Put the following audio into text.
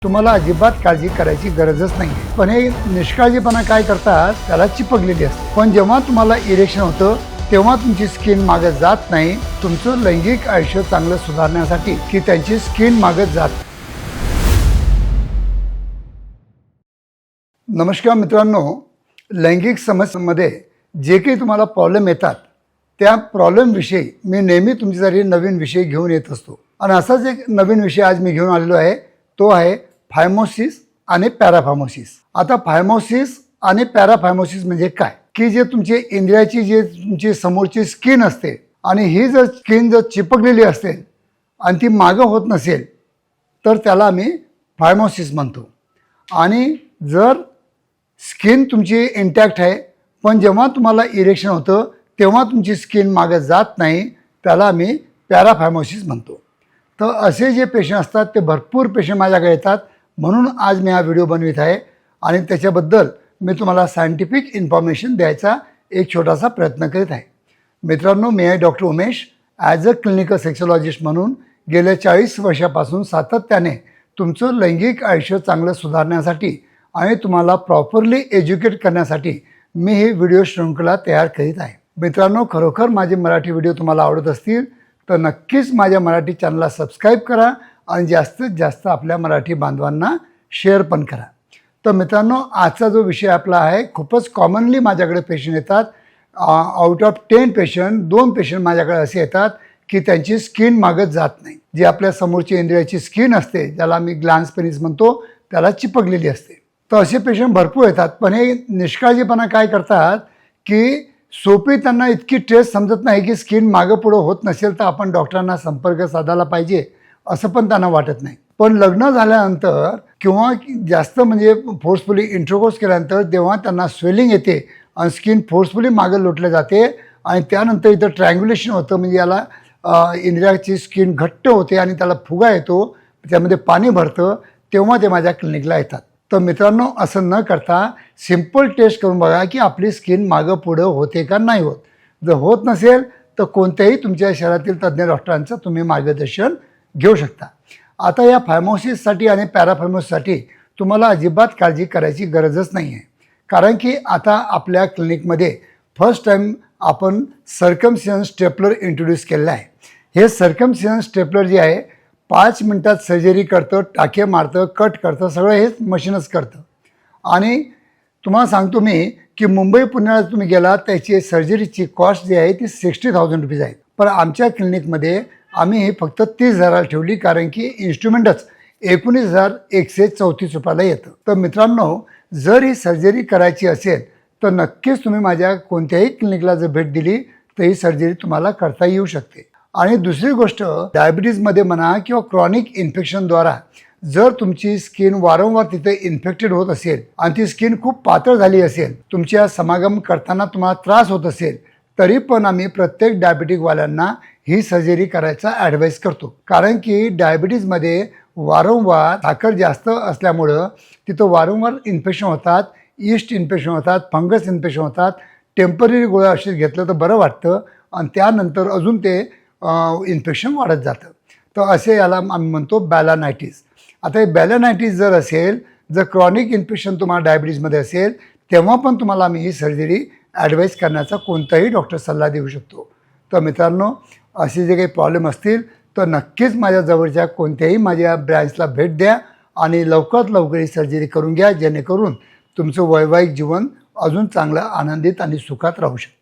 तुम्हाला अजिबात काळजी करायची गरजच नाही. पण हे निष्काळजीपणा काय करतात, त्याला चिपकलेली असते. पण जेव्हा तुम्हाला इरेक्शन होतं तेव्हा तुमची स्किन मागे जात नाही. तुमचं लैंगिक आयुष्य चांगलं सुधारण्यासाठी की त्यांची स्किन मागे जात. नमस्कार मित्रांनो, लैंगिक समस्यांमध्ये जे काही तुम्हाला प्रॉब्लेम येतात त्या प्रॉब्लेमविषयी मी नेहमी तुमच्यासाठी नवीन विषय घेऊन येत असतो. आणि असाच एक नवीन विषय आज मी घेऊन आलेलो आहे. तो आहे फायमोसिस आणि पॅराफायमोसिस. आता फायमोसिस आणि पॅराफायमोसिस म्हणजे काय, की जे तुमचे इंद्रियाची जे तुमची समोरची स्किन असते आणि ही जर स्किन जर चिपकलेली असेल आणि ती मागं होत नसेल तर त्याला आम्ही फायमोसिस म्हणतो. आणि जर स्किन तुमची इंटॅक्ट आहे पण जेव्हा तुम्हाला इरेक्शन होतं तेव्हा तुमची स्किन मागे जात नाही, त्याला आम्ही पॅराफायमोसिस म्हणतो. तर असे जे पेशंट असतात ते भरपूर पेशंट माझ्याकडे येतात. म्हणून आज मी हा व्हिडिओ बनवित आहे आणि त्याच्याबद्दल मी तुम्हाला सायंटिफिक इन्फॉर्मेशन द्यायचा एक छोटासा प्रयत्न करीत आहे. मित्रांनो, मी आहे doctor Umesh. As a clinical sexologist म्हणून गेल्या 40 वर्षापासून सातत्याने तुमचं लैंगिक आयुष्य चांगलं सुधारण्यासाठी आणि तुम्हाला प्रॉपरली एज्युकेट करण्यासाठी मी ही व्हिडिओ शृंखला तयार करीत आहे. मित्रांनो, खरोखर माझे मराठी व्हिडिओ तुम्हाला आवडत असतील तर नक्कीच माझ्या मराठी चॅनलला सबस्क्राईब करा आणि जास्तीत जास्त आपल्या मराठी बांधवांना शेअर पण करा. तर मित्रांनो, आजचा जो विषय आपला आहे, खूपच कॉमनली माझ्याकडे पेशंट येतात. आउट ऑफ 10 पेशंट 2 पेशंट माझ्याकडे असे येतात की त्यांची स्किन मागत जात नाही. जी आपल्या समोरची इंद्रियाची स्किन असते, ज्याला आम्ही ग्लॅन्स पेनिस म्हणतो, त्याला चिपकलेली असते. तर असे पेशंट भरपूर येतात. पण हे निष्काळजीपणा काय करतात की सोपी त्यांना इतकी ट्रेस समजत नाही की स्किन मागं पुढं होत नसेल तर आपण डॉक्टरांना संपर्क साधायला पाहिजे असं पण त्यांना वाटत नाही. पण लग्न झाल्यानंतर किंवा जास्त म्हणजे फोर्सफुली इंट्रोकोर्स केल्यानंतर जेव्हा त्यांना स्वेलिंग येते आणि स्किन फोर्सफुली मागं लोटले जाते आणि त्यानंतर इथं ट्रँग्युलेशन होतं, म्हणजे याला इंद्रियाची स्किन घट्ट होते आणि त्याला फुगा येतो, त्यामध्ये पाणी भरतं, तेव्हा ते माझ्या क्लिनिकला येतात. तर मित्रांनो, असं न करता सिम्पल टेस्ट करून बघा की आपली स्किन मागं पुढं होते का नाही होत. जर होत नसेल तर कोणत्याही तुमच्या शहरातील तज्ज्ञ डॉक्टरांचं तुम्ही मार्गदर्शन घेऊ शकता. आता या फायमोसिससाठी आणि पॅराफायमोसिससाठी तुम्हाला अजिबात काळजी करायची गरजच नाही आहे. कारण की आता आपल्या क्लिनिकमध्ये फर्स्ट टाईम आपण सर्कमसिजन स्टेपलर इंट्रोड्यूस केलेलं आहे. हे सर्कमसिजन स्टेपलर जे आहे 5 मिनटात सर्जरी करतं, टाके मारतं, कट करतं, सगळं हेच मशीनच करतं. आणि तुम्हाला सांगतो मी की मुंबई पुण्याला तुम्ही गेला त्याची सर्जरीची कॉस्ट जी आहे ती 60,000 रुपीज आहे. पण आमच्या क्लिनिकमध्ये आम्ही ही फक्त 30,000 ठेवली, कारण की इन्स्ट्रुमेंटच 19,134 रुपयाला येतं. तर मित्रांनो, जर ही सर्जरी करायची असेल तर नक्कीच तुम्ही माझ्या कोणत्याही क्लिनिकला जर भेट दिली तर ही सर्जरी तुम्हाला करता येऊ शकते. आणि दुसरी गोष्ट, डायबिटीजमध्ये म्हणा किंवा क्रॉनिक इन्फेक्शनद्वारा जर तुमची स्किन वारंवार तिथे इन्फेक्टेड होत असेल आणि ती स्किन खूप पातळ झाली असेल, तुमच्या समागम करताना तुम्हाला त्रास होत असेल, तरी पण आम्ही प्रत्येक डायबिटिकवाल्यांना ही सर्जरी करायचा ॲडवाईस करतो. कारण की डायबिटीजमध्ये वारंवार साखर जास्त असल्यामुळं तिथं वारंवार इन्फेक्शन होतात, ईस्ट इन्फेक्शन होतात, फंगस इन्फेक्शन होतात. टेम्पररी गोळ्या अशी घेतलं तर बरं वाटतं आणि त्यानंतर अजून ते इन्फेक्शन वाढत जातं. तर असे याला आम्ही म्हणतो बॅलानायटिस. आता हे बॅलानायटिस जर असेल, जर क्रॉनिक इन्फेक्शन तुम्हाला डायबिटीजमध्ये असेल, तेव्हा पण तुम्हाला आम्ही ही सर्जरी ॲडवाईस करण्याचा कोणताही डॉक्टर सल्ला देऊ शकतो. तर मित्रांनो, असे जे काही प्रॉब्लेम असतील तर नक्कीच माझ्या जवळच्या कोणत्याही माझ्या ब्रँचला भेट द्या आणि लवकरात लवकर ही सर्जरी करून घ्या, जेणेकरून तुमचं वैवाहिक जीवन अजून चांगलं आनंदित आणि सुखात राहू शकतं.